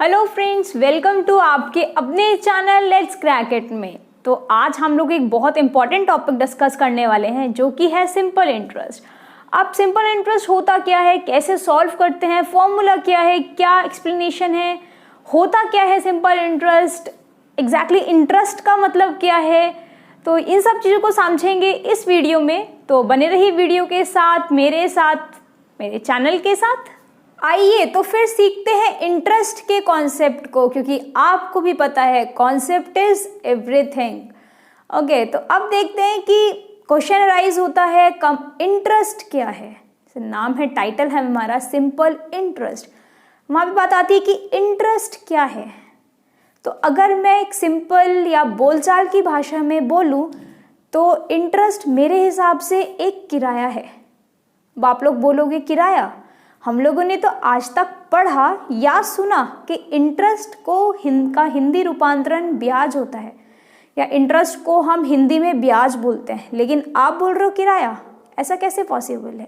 Hello friends, welcome to आपके अपने channel let's crack it में। तो आज हम लोग एक बहुत इंपॉर्टेंट टॉपिक डिस्कस करने वाले हैं जो कि है सिंपल इंटरेस्ट। अब सिंपल इंटरेस्ट होता क्या है, कैसे सॉल्व करते हैं, फॉर्मूला क्या है, क्या एक्सप्लेनेशन है, होता क्या है सिंपल इंटरेस्ट, एग्जैक्टली इंटरेस्ट का मतलब क्या है, तो इन सब चीज़ों को समझेंगे इस वीडियो में। तो बने रहिए वीडियो के साथ, मेरे चैनल के साथ। आइए तो फिर सीखते हैं इंटरेस्ट के कॉन्सेप्ट को, क्योंकि आपको भी पता है कॉन्सेप्ट इज एवरीथिंग। ओके, तो अब देखते हैं कि क्वेश्चन राइज होता है कम इंटरेस्ट क्या है। नाम है, टाइटल है हमारा सिंपल इंटरेस्ट। वहाँ पे बात आती है कि इंटरेस्ट क्या है। तो अगर मैं एक सिंपल या बोलचाल की भाषा में बोलूँ तो इंटरेस्ट मेरे हिसाब से एक किराया है। अब आप लोग बोलोगे किराया, हम लोगों ने तो आज तक पढ़ा या सुना कि इंटरेस्ट को का हिंदी रूपांतरण ब्याज होता है, या इंटरेस्ट को हम हिंदी में ब्याज बोलते हैं, लेकिन आप बोल रहे हो किराया। ऐसा कैसे पॉसिबल है?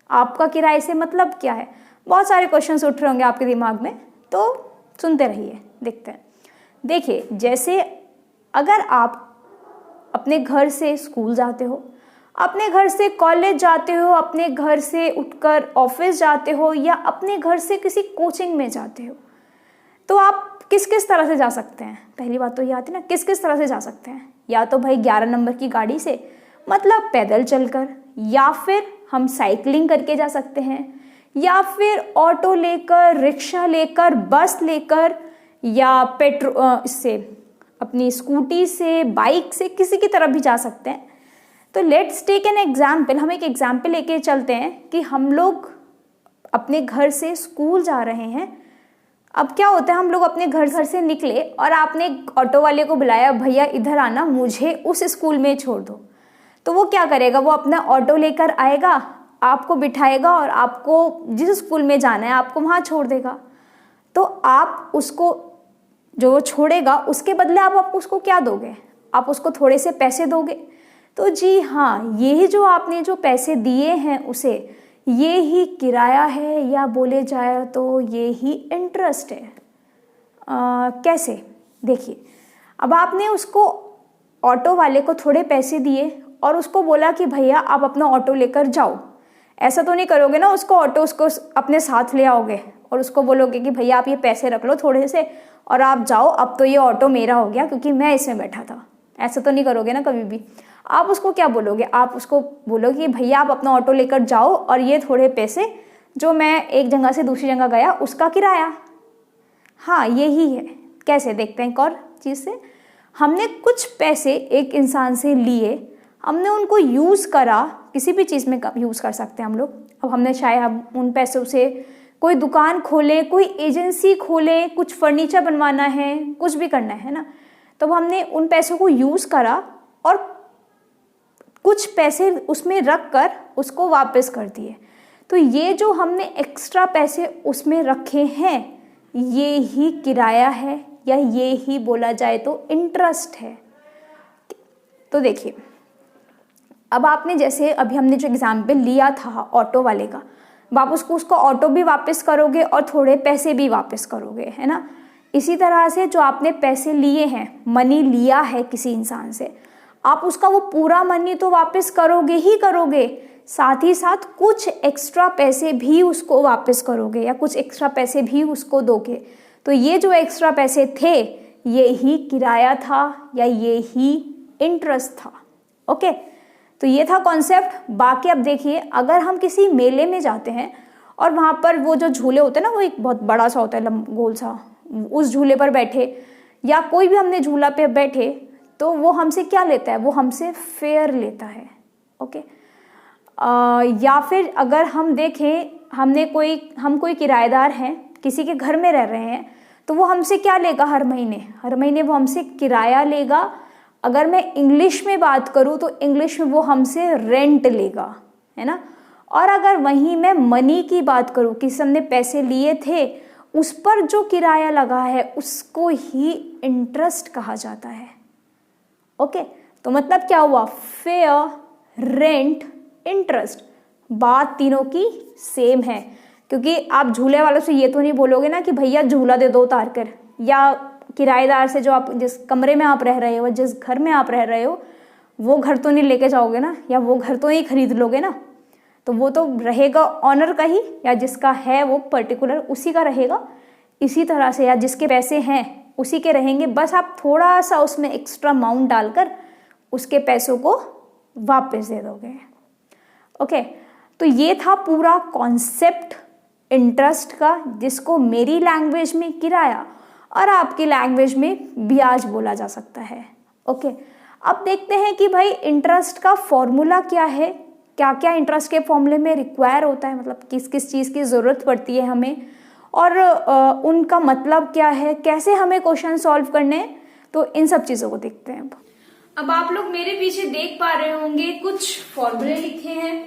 आपका किराए से मतलब क्या है? बहुत सारे क्वेश्चंस उठ रहे होंगे आपके दिमाग में, तो सुनते रहिए, देखते हैं। देखिए, जैसे अगर आप अपने घर से स्कूल जाते हो, अपने घर से कॉलेज जाते हो, अपने घर से उठकर ऑफिस जाते हो, या अपने घर से किसी कोचिंग में जाते हो, तो आप किस किस तरह से जा सकते हैं? पहली बात तो ये आती है ना, किस किस तरह से जा सकते हैं। या तो भाई 11 नंबर की गाड़ी से, मतलब पैदल चलकर, या फिर हम साइकिलिंग करके जा सकते हैं, या फिर ऑटो लेकर, रिक्शा लेकर, बस लेकर, या इससे अपनी स्कूटी से, बाइक से, किसी की तरफ भी जा सकते हैं। तो लेट्स टेक एन एग्जाम्पल। हम एक एग्जाम्पल लेके चलते हैं कि हम लोग अपने घर से स्कूल जा रहे हैं। अब क्या होता है, हम लोग अपने घर से निकले और आपने ऑटो वाले को बुलाया, भैया इधर आना, मुझे उस स्कूल में छोड़ दो। तो वो क्या करेगा, वो अपना ऑटो लेकर आएगा, आपको बिठाएगा और आपको जिस स्कूल में जाना है आपको वहाँ छोड़ देगा। तो आप उसको जो वो छोड़ेगा, उसके बदले आप उसको क्या दोगे? आप उसको थोड़े से पैसे दोगे। तो जी हाँ, ये जो आपने जो पैसे दिए हैं उसे, ये ही किराया है, या बोले जाए तो ये ही इंटरेस्ट है। कैसे? देखिए, अब आपने उसको ऑटो वाले को थोड़े पैसे दिए और उसको बोला कि भैया आप अपना ऑटो लेकर जाओ। ऐसा तो नहीं करोगे ना, उसको अपने साथ ले आओगे और उसको बोलोगे कि भैया आप ये पैसे रख लो थोड़े से और आप जाओ, अब तो ये ऑटो मेरा हो गया क्योंकि मैं इसमें बैठा था। ऐसा तो नहीं करोगे ना कभी भी। आप उसको क्या बोलोगे? आप उसको बोलोगे कि भैया आप अपना ऑटो लेकर जाओ और ये थोड़े पैसे जो मैं एक जगह से दूसरी जगह गया उसका किराया। हाँ, यही है। कैसे? देखते हैं एक और चीज़ से। हमने कुछ पैसे एक इंसान से लिए, हमने उनको यूज़ करा, किसी भी चीज़ में यूज़ कर सकते हैं हम लोग। अब हमने चाहे हम उन पैसों से कोई दुकान खोलें, कोई एजेंसी खोलें, कुछ फर्नीचर बनवाना है, कुछ भी करना है ना, तो हमने उन पैसों को यूज़ करा और कुछ पैसे उसमें रख कर उसको वापस कर दिए। तो ये जो हमने एक्स्ट्रा पैसे उसमें रखे हैं, ये ही किराया है, या ये ही बोला जाए तो इंटरेस्ट है। तो देखिए, अब आपने जैसे अभी हमने जो एग्जाम्पल लिया था ऑटो वाले का, आप उसको ऑटो भी वापस करोगे और थोड़े पैसे भी वापस करोगे, है ना। इसी तरह से जो आपने पैसे लिए हैं, मनी लिया है किसी इंसान से, आप उसका वो पूरा मनी तो वापस करोगे ही करोगे, साथ ही साथ कुछ एक्स्ट्रा पैसे भी उसको वापस करोगे, या कुछ एक्स्ट्रा पैसे भी उसको दोगे। तो ये जो एक्स्ट्रा पैसे थे, ये ही किराया था, या ये ही इंटरेस्ट था। ओके, तो ये था कॉन्सेप्ट। बाकी अब देखिए, अगर हम किसी मेले में जाते हैं और वहाँ पर वो जो झूले होते हैं ना, वो एक बहुत बड़ा सा होता है, गोल सा, उस झूले पर बैठे, या कोई भी हमने झूला पे बैठे, तो वो हमसे क्या लेता है? वो हमसे फेयर लेता है। ओके, या फिर अगर हम देखें, हम कोई किराएदार हैं, किसी के घर में रह रहे हैं, तो वो हमसे क्या लेगा? हर महीने वो हमसे किराया लेगा। अगर मैं इंग्लिश में बात करूँ तो इंग्लिश में वो हमसे रेंट लेगा, है ना। और अगर वहीं मैं मनी की बात करूँ, किसी हमने पैसे लिए थे, उस पर जो किराया लगा है उसको ही इंटरेस्ट कहा जाता है। ओके, तो मतलब क्या हुआ? फेयर, रेंट, इंटरेस्ट, बात तीनों की सेम है। क्योंकि आप झूले वालों से ये तो नहीं बोलोगे ना कि भैया झूला दे दो उतार कर, या किराएदार से जो आप जिस कमरे में आप रह रहे हो, जिस घर में आप रह रहे हो, वो घर तो नहीं लेके जाओगे ना, या वो घर तो नहीं खरीद लोगे ना, तो वो तो रहेगा ऑनर का ही, या जिसका है वो पर्टिकुलर उसी का रहेगा। इसी तरह से, या जिसके पैसे हैं उसी के रहेंगे, बस आप थोड़ा सा उसमें एक्स्ट्रा अमाउंट डालकर उसके पैसों को वापस दे दोगे। ओके, तो ये था पूरा कॉन्सेप्ट इंटरेस्ट का, जिसको मेरी लैंग्वेज में किराया और आपकी लैंग्वेज में ब्याज बोला जा सकता है। ओके, अब देखते हैं कि भाई इंटरेस्ट का फॉर्मूला क्या है, क्या क्या इंटरेस्ट के फॉर्मूले में रिक्वायर होता है, मतलब किस किस चीज़ की ज़रूरत पड़ती है हमें, और उनका मतलब क्या है, कैसे हमें क्वेश्चन सॉल्व करने हैं। तो इन सब चीज़ों को देखते हैं। अब आप लोग मेरे पीछे देख पा रहे होंगे कुछ फॉर्मूले लिखे हैं,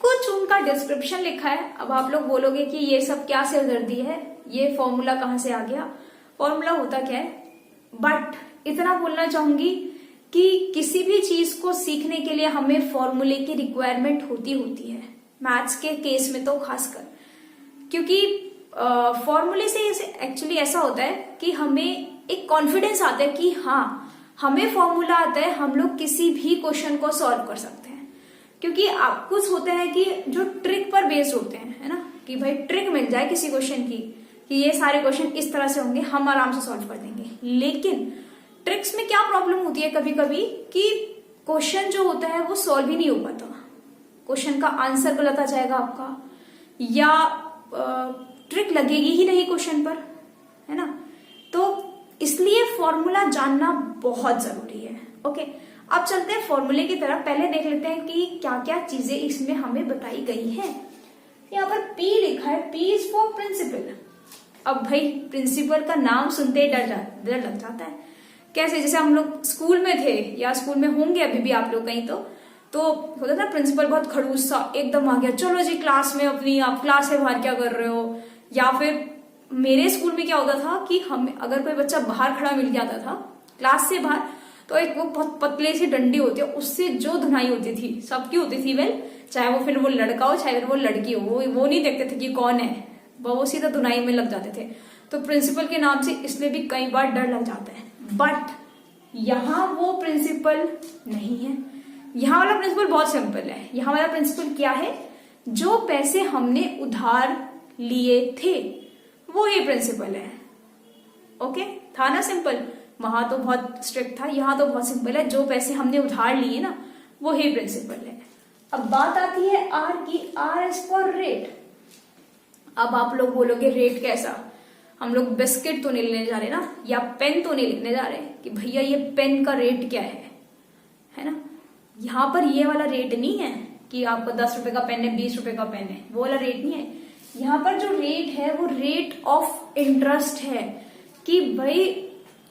कुछ उनका डिस्क्रिप्शन लिखा है। अब आप लोग बोलोगे कि ये सब क्या सिरदर्दी है, ये फॉर्मूला कहाँ से आ गया, फॉर्मूला होता क्या है। बट इतना बोलना चाहूंगी कि किसी भी चीज को सीखने के लिए हमें फॉर्मूले की रिक्वायरमेंट होती है, मैथ्स के केस में तो खासकर, क्योंकि फॉर्मूले से एक्चुअली ऐसा होता है कि हमें एक कॉन्फिडेंस आता है कि हाँ हमें फॉर्मूला आता है, हम लोग किसी भी क्वेश्चन को सॉल्व कर सकते हैं। क्योंकि आप कुछ होते हैं कि जो ट्रिक पर बेस्ड होते हैं, है ना, कि भाई ट्रिक मिल जाए किसी क्वेश्चन की कि ये सारे क्वेश्चन इस तरह से होंगे, हम आराम से सॉल्व कर देंगे। लेकिन ट्रिक्स में क्या प्रॉब्लम होती है कभी कभी कि क्वेश्चन जो होता है वो सॉल्व ही नहीं हो पाता, क्वेश्चन का आंसर गलत आ जाएगा आपका, या ट्रिक लगेगी ही नहीं क्वेश्चन पर, है ना। तो इसलिए फॉर्मूला जानना बहुत जरूरी है। ओके, अब चलते हैं फॉर्मूले की तरफ। पहले देख लेते हैं कि क्या क्या चीजें इसमें हमें बताई गई हैं। यहाँ पर P लिखा है, P इज फॉर प्रिंसिपल। अब भाई प्रिंसिपल का नाम सुनते ही डर लग जाता है। कैसे, जैसे हम लोग स्कूल में थे या स्कूल में होंगे अभी भी आप लोग कहीं, तो होता था प्रिंसिपल बहुत खड़ूस सा एकदम आ गया, चलो जी क्लास में अपनी, आप क्लास से बाहर क्या कर रहे हो। या फिर मेरे स्कूल में क्या होता था कि हमें अगर कोई बच्चा बाहर खड़ा मिल जाता था क्लास से बाहर, तो एक वो बहुत पतले सी डंडी होती है, उससे जो धुनाई होती थी, सबकी होती थी वेल, चाहे वो फिर वो लड़का हो चाहे फिर वो लड़की हो, वो नहीं देखते थे कि कौन है, वो सीधा धुनाई में लग जाते थे। तो प्रिंसिपल के नाम से इसलिए भी कई बार डर लग जाता है। बट यहाँ वो प्रिंसिपल नहीं है, यहाँ वाला प्रिंसिपल बहुत सिंपल है। यहाँ वाला प्रिंसिपल क्या है, जो पैसे हमने उधार लिए थे वो ही प्रिंसिपल है। ओके, था ना सिंपल, वहां तो बहुत स्ट्रिक्ट था, यहाँ तो बहुत सिंपल है, जो पैसे हमने उधार लिए ना वो ही प्रिंसिपल है। अब बात आती है आर की, आर इज फॉर रेट। अब आप लोग बोलोगे रेट कैसा, हम लोग बिस्किट तो नहीं लेने जा रहे ना, या पेन तो नहीं लिखने जा रहे कि भैया ये पेन का रेट क्या है ना। यहाँ पर ये वाला रेट नहीं है कि आपको 10 रुपए का पेन है, 20 रुपए का पेन है, वो वाला रेट नहीं है। यहाँ पर जो रेट है वो रेट ऑफ इंटरेस्ट है कि भाई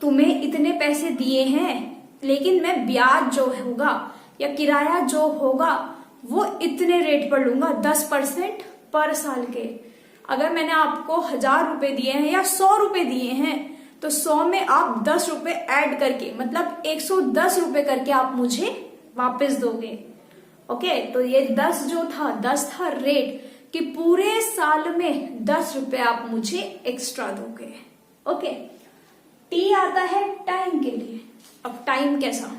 तुम्हें इतने पैसे दिए हैं, लेकिन मैं ब्याज जो होगा या किराया जो होगा वो इतने रेट पर लूंगा, 10% पर साल के। अगर मैंने आपको 1000 रुपए दिए हैं या 100 रुपए दिए हैं, तो 100 में आप 10 रुपए ऐड करके, मतलब 110 रुपए करके आप मुझे वापस दोगे। ओके, तो ये 10 जो था, 10 था रेट कि पूरे साल में 10 रुपए आप मुझे एक्स्ट्रा दोगे। ओके, टी आता है टाइम के लिए। अब टाइम कैसा,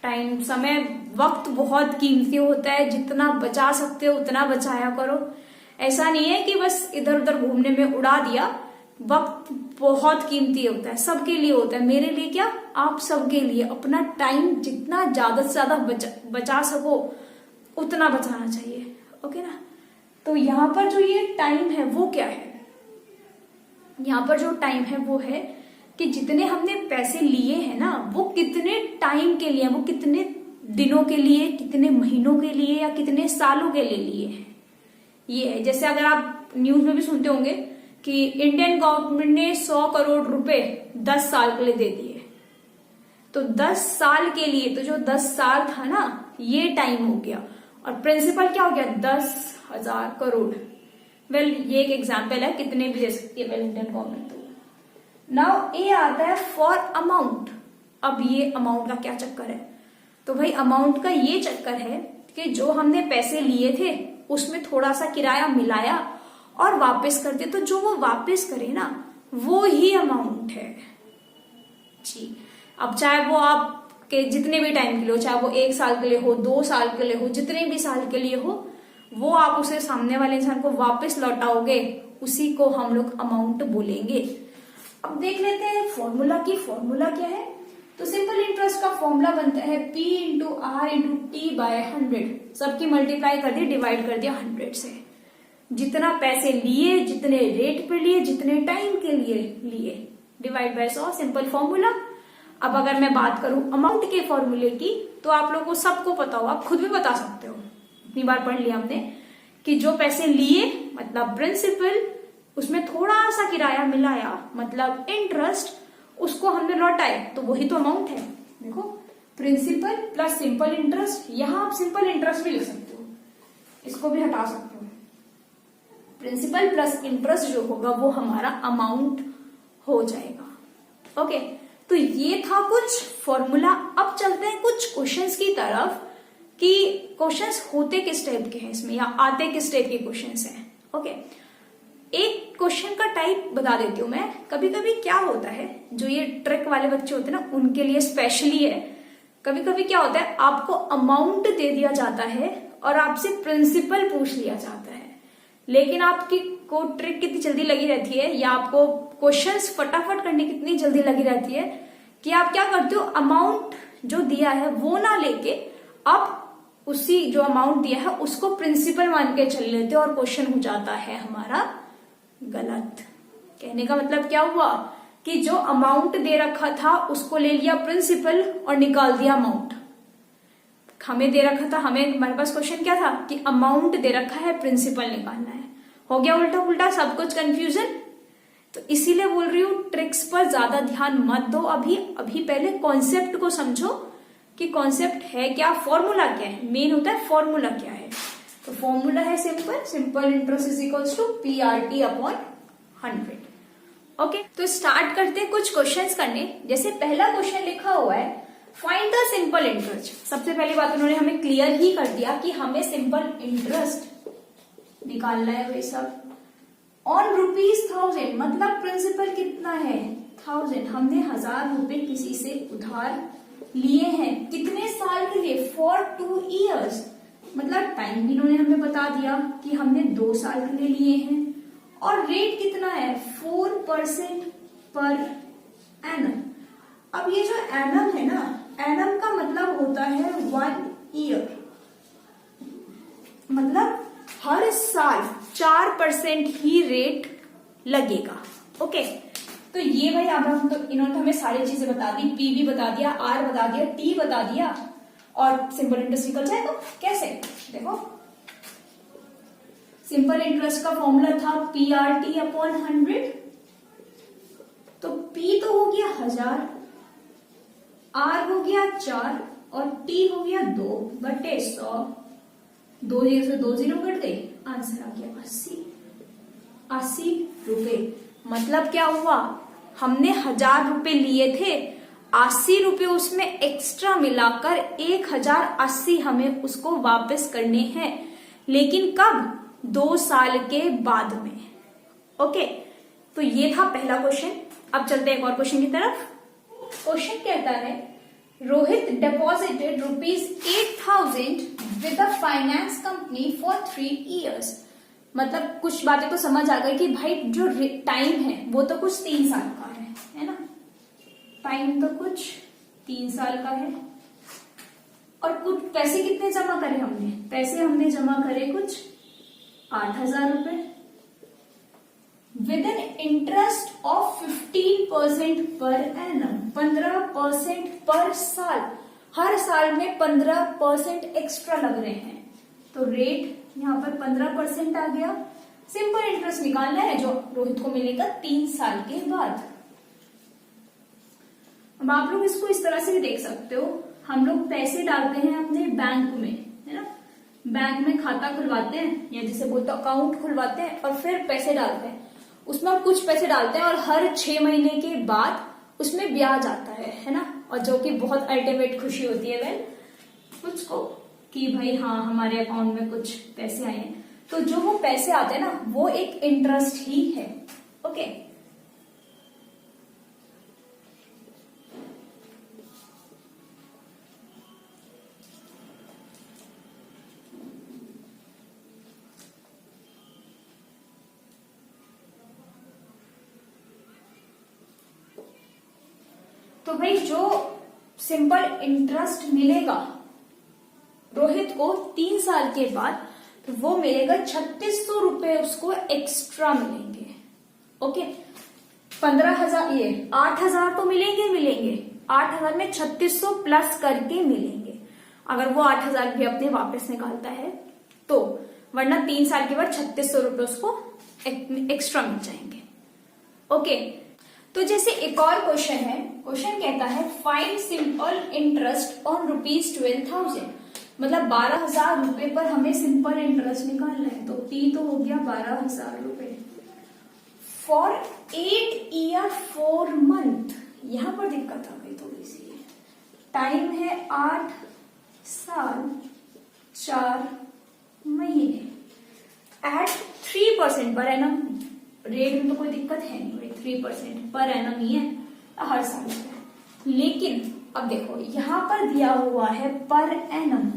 टाइम, समय, वक्त बहुत कीमती होता है, जितना बचा सकते हो उतना बचाया करो। ऐसा नहीं है कि बस इधर उधर घूमने में उड़ा दिया, वक्त बहुत कीमती होता है, सबके लिए होता है, मेरे लिए क्या, आप सबके लिए। अपना टाइम जितना ज्यादा से ज्यादा बचा सको उतना बचाना चाहिए। ओके ना। तो यहाँ पर जो ये टाइम है वो क्या है, यहाँ पर जो टाइम है वो है कि जितने हमने पैसे लिए हैं ना वो कितने टाइम के लिए, वो कितने दिनों के लिए, कितने महीनों के लिए या कितने सालों के लिए लिए हैं। ये है, जैसे अगर आप न्यूज में भी सुनते होंगे कि इंडियन गवर्नमेंट ने 100 करोड़ रुपए 10 साल के लिए दे दिए, तो 10 साल के लिए, तो जो 10 साल था ना ये टाइम हो गया, और प्रिंसिपल क्या हो गया, 10,000 करोड़। वेल ये एक एग्जाम्पल है, कितने भी दे सकती है इंडियन गवर्नमेंट। तो नाउ ए आता है फॉर अमाउंट। अब ये अमाउंट का क्या चक्कर है, तो भाई अमाउंट का ये चक्कर है कि जो हमने पैसे लिए थे उसमें थोड़ा सा किराया मिलाया और वापस कर दे, तो जो वो वापस करे ना वो ही अमाउंट है जी। अब चाहे वो आपके जितने भी टाइम के लिए हो, चाहे वो 1 साल के लिए हो, 2 साल के लिए हो, जितने भी साल के लिए हो, वो आप उसे सामने वाले इंसान को वापस लौटाओगे, उसी को हम लोग अमाउंट बोलेंगे। अब देख लेते हैं फॉर्मूला की। फॉर्मूला क्या है? तो सिंपल इंटरेस्ट का फॉर्मूला बनता है P into R into T by 100। सबकी मल्टीप्लाई कर दी, डिवाइड कर दिया 100 से। जितना पैसे लिए, जितने रेट पे लिए, जितने टाइम के लिए डिवाइड बाय 100, सिंपल फॉर्मूला। अब अगर मैं बात करूं अमाउंट के फॉर्मूले की, तो आप लोगों को सबको पता हो, आप खुद भी बता सकते हो, इतनी बार पढ़ लिया हमने कि जो पैसे लिए मतलब प्रिंसिपल, उसमें थोड़ा सा किराया मिलाया मतलब इंटरेस्ट, उसको हमने लौटाए, तो वही तो अमाउंट है। देखो प्रिंसिपल प्लस सिंपल इंटरेस्ट, यहां आप सिंपल इंटरेस्ट भी लिख सकते हो, इसको भी हटा सकते हो। प्रिंसिपल प्लस इंटरेस्ट जो होगा वो हमारा अमाउंट हो जाएगा। ओके, तो ये था कुछ फॉर्मूला। अब चलते हैं कुछ क्वेश्चंस की तरफ कि क्वेश्चंस होते किस टाइप के हैं इसमें, या आते किस टाइप के क्वेश्चंस हैं। ओके, एक क्वेश्चन का टाइप बता देती हूँ मैं। कभी कभी क्या होता है, जो ये ट्रिक वाले बच्चे होते हैं ना, उनके लिए स्पेशली है। कभी कभी क्या होता है, आपको अमाउंट दे दिया जाता है और आपसे प्रिंसिपल पूछ लिया जाता है, लेकिन आपकी को ट्रिक कितनी जल्दी लगी रहती है, या आपको क्वेश्चंस फटाफट करने की कितनी जल्दी लगी रहती है कि आप क्या करते हो, अमाउंट जो दिया है वो ना लेके आप उसी जो अमाउंट दिया है उसको प्रिंसिपल मान के चल लेते हो, और क्वेश्चन हो जाता है हमारा गलत। कहने का मतलब क्या हुआ कि जो अमाउंट दे रखा था उसको ले लिया प्रिंसिपल और निकाल दिया अमाउंट। हमें दे रखा था, हमारे पास क्वेश्चन क्या था कि अमाउंट दे रखा है, प्रिंसिपल निकालना है, हो गया उल्टा पुल्टा सब कुछ कंफ्यूजन। तो इसीलिए बोल रही हूँ ट्रिक्स पर ज्यादा ध्यान मत दो, अभी पहले कॉन्सेप्ट को समझो कि कॉन्सेप्ट है क्या, फॉर्मूला क्या है, मेन होता है फॉर्मूला क्या है। तो फॉर्मूला है simple interest is equals to PRT upon 100। Okay, तो स्टार्ट करते हैं कुछ क्वेश्चंस करने। जैसे पहला क्वेश्चन लिखा हुआ है फाइंड द सिंपल इंटरेस्ट। सबसे पहली बात उन्होंने हमें क्लियर ही कर दिया कि हमें सिंपल इंटरेस्ट निकालना है। वही सब ऑन ₹1000, मतलब प्रिंसिपल कितना है 1000। हमने 1000 रुपए किसी से उधार लिए हैं, कितने साल के लिए, फॉर 2 years, मतलब टाइम भी इन्होंने हमें बता दिया कि हमने 2 साल के लिए लिए हैं, और रेट कितना है 4% पर एनम। अब ये जो एनम है ना, एनम का मतलब होता है 1 year, मतलब हर साल 4% ही रेट लगेगा। ओके, तो ये भाई अब हम तो इन्होंने हमें सारी चीजें बता दी, पी भी बता दिया, आर बता दिया, टी बता दिया, और सिंपल इंटरेस्ट निकल जाएगा। कैसे, देखो सिंपल इंटरेस्ट का फॉर्मूला था PRT अपॉन 100। तो P तो हो गया 1000, R हो गया 4 और T हो गया 2/100। 2 0 से 2 0 कट गए, आंसर आ गया 80 रुपए। मतलब क्या हुआ, हमने 1000 रुपए लिए थे, 80 रुपए उसमें एक्स्ट्रा मिलाकर 1080 हमें उसको वापस करने हैं, लेकिन कब, 2 साल के बाद में। ओके, तो ये था पहला क्वेश्चन। अब चलते हैं एक और क्वेश्चन की तरफ। क्वेश्चन कहता है Rohit deposited ₹8,000 with a finance company for 3 years। मतलब कुछ बातें तो समझ आ गई कि भाई जो टाइम है वो तो कुछ 3 साल का है ना, टाइम तो कुछ 3 साल का है, और कुछ पैसे कितने जमा करे हमने, पैसे हमने जमा करे कुछ 8,000 रुपए with an interest of 15% per annum, 15% पर साल, हर साल में 15% एक्स्ट्रा लग रहे हैं, तो रेट यहाँ पर 15% आ गया। सिंपल इंटरेस्ट निकालना है जो रोहित को मिलेगा 3 साल के बाद। अब आप लोग इसको इस तरह से भी देख सकते हो, हम लोग पैसे डालते हैं अपने बैंक में, है ना, बैंक में खाता खुलवाते हैं, या जिसे बोलते हैं अकाउंट खुलवाते हैं, और फिर पैसे डालते हैं, उसमें हम कुछ पैसे डालते हैं और हर 6 महीने के बाद उसमें ब्याज आता है ना, और जो कि बहुत अल्टीमेट खुशी होती है वेल कुछ को कि भाई हाँ हमारे अकाउंट में कुछ पैसे आए हैं। तो जो वो पैसे आते हैं ना वो एक इंटरेस्ट ही है। ओके, तो भाई जो सिंपल इंटरेस्ट मिलेगा रोहित को 3 साल के बाद, तो वो मिलेगा 3600 रुपए उसको एक्स्ट्रा मिलेंगे। ओके, 15,000 ये 8,000 तो मिलेंगे 8,000 में 3600 प्लस करके मिलेंगे, अगर वो 8,000 भी अपने वापस निकालता है तो, वरना 3 साल के बाद 3600 रुपए उसको एक्स्ट्रा मिल जाएंगे। ओके, तो जैसे एक और क्वेश्चन है, क्वेश्चन कहता है फाइंड सिंपल इंटरेस्ट ऑन ₹12,000, मतलब 12,000 रुपए पर हमें सिंपल इंटरेस्ट निकालना है। तो T तो हो गया 12,000 रुपए फॉर 8 ईयर 4 मंथ। यहां पर दिक्कत आ गई थोड़ी सी, टाइम है 8 साल 4 महीने एट 3% पर एनम। रेट में तो कोई दिक्कत है नहीं भाई, 3% पर एनम ही है हर साल का। लेकिन अब देखो यहां पर दिया हुआ है पर एनम,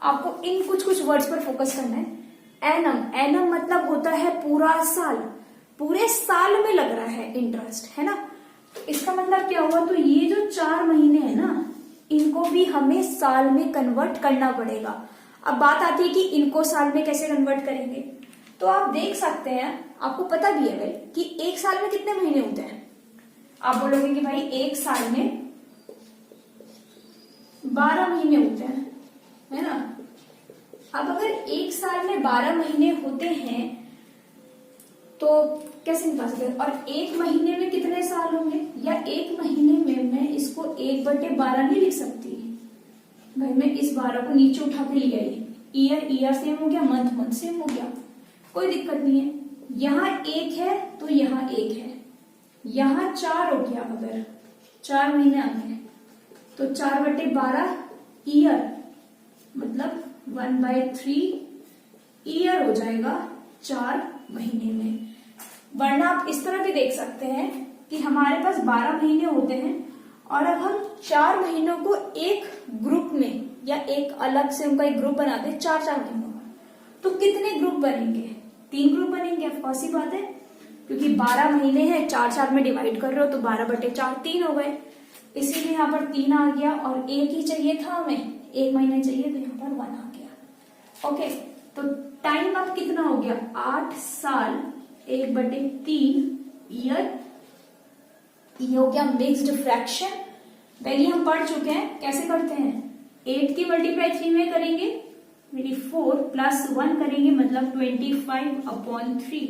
आपको इन कुछ वर्ड्स पर फोकस करना है। एनम मतलब होता है पूरा साल, पूरे साल में लग रहा है इंटरेस्ट, है ना। इसका मतलब क्या हुआ, तो ये जो 4 महीने है ना, इनको भी हमें साल में कन्वर्ट करना पड़ेगा। अब बात आती है कि इनको साल में कैसे कन्वर्ट करेंगे, तो आप देख सकते हैं, आपको पता भी है भाई कि एक साल में कितने महीने होते हैं। आप बोलोगे कि भाई एक साल में 12 महीने होते हैं, है ना। अब अगर एक साल में 12 महीने होते हैं तो कैसे निकाल सकते हैं, और एक महीने में कितने साल होंगे, या एक महीने में मैं इसको 1/12 नहीं लिख सकती भाई। मैं इस 12 को नीचे उठा के ले आई, ईयर सेम हो गया, मंथ सेम हो गया, कोई दिक्कत नहीं है। यहां 1 है तो यहां 1 है, यहां 4 हो गया, अगर 4 महीने आ गए तो 4/12 ईयर, मतलब 1/3 ईयर हो जाएगा 4 महीने में। वरना आप इस तरह भी देख सकते हैं कि हमारे पास 12 महीने होते हैं, और अब हम 4 महीनों को एक ग्रुप में या एक अलग से उनका एक ग्रुप बनाते हैं 4-4 महीनों का, तो कितने ग्रुप बनेंगे, 3 ग्रुप बनेंगे। ऑफ सी बात है, क्योंकि 12 महीने हैं, 4 में डिवाइड कर रहे हो तो 12/4 3 हो गए, इसीलिए यहाँ पर 3 आ गया, और 1 ही चाहिए था हमें, 1 महीना चाहिए तो यहाँ पर 1 आ गया। ओके, तो टाइम अब कितना हो गया, 8 साल 1/3 ईयर, ये हो गया मिक्स्ड फ्रैक्शन। पहले हम पढ़ चुके हैं कैसे करते हैं, 8 की मल्टीप्लाई 3 में करेंगे, 4 + 1 करेंगे, मतलब 25/3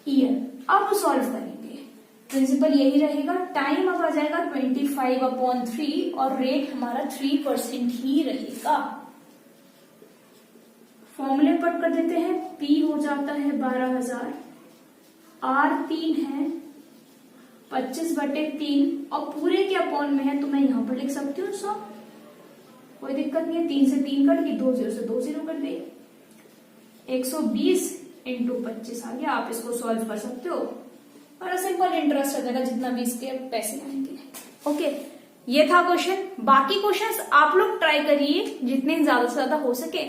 ईयर। अब सॉल्व करेंगे, प्रिंसिपल यही रहेगा, टाइम अब आ जाएगा 25/3 और रेट हमारा 3% ही रहेगा। फॉर्मूले पट कर देते हैं, P हो जाता है 12,000, R 3 है 25/3, और पूरे के अपॉन में है तो मैं यहां पर लिख सकती हूँ 100, कोई दिक्कत नहीं है। 3 से 3 कट गई, 2 0 से 2 0 कट गई, 120 × 25 आ गया। आप इसको सॉल्व कर सकते हो, और सिंपल इंटरेस्ट आ जाएगा जितना भी इसके पैसे आएंगे। ओके, ये था क्वेश्चन। बाकी क्वेश्चंस आप लोग ट्राई करिए जितने ज्यादा से ज्यादा हो सके।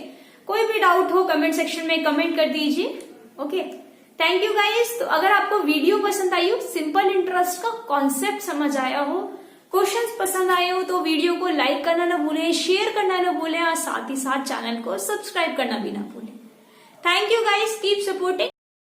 कोई भी डाउट हो कमेंट सेक्शन में कमेंट कर दीजिए। Okay, thank you guys. तो अगर आपको वीडियो पसंद आई हो, सिंपल इंटरेस्ट का कॉन्सेप्ट समझ आया हो, क्वेश्चंस पसंद आए हो, तो वीडियो को लाइक करना ना भूलें, शेयर करना ना भूलें, और साथ ही साथ चैनल को सब्सक्राइब करना भी ना भूलें। Thank you guys, keep supporting.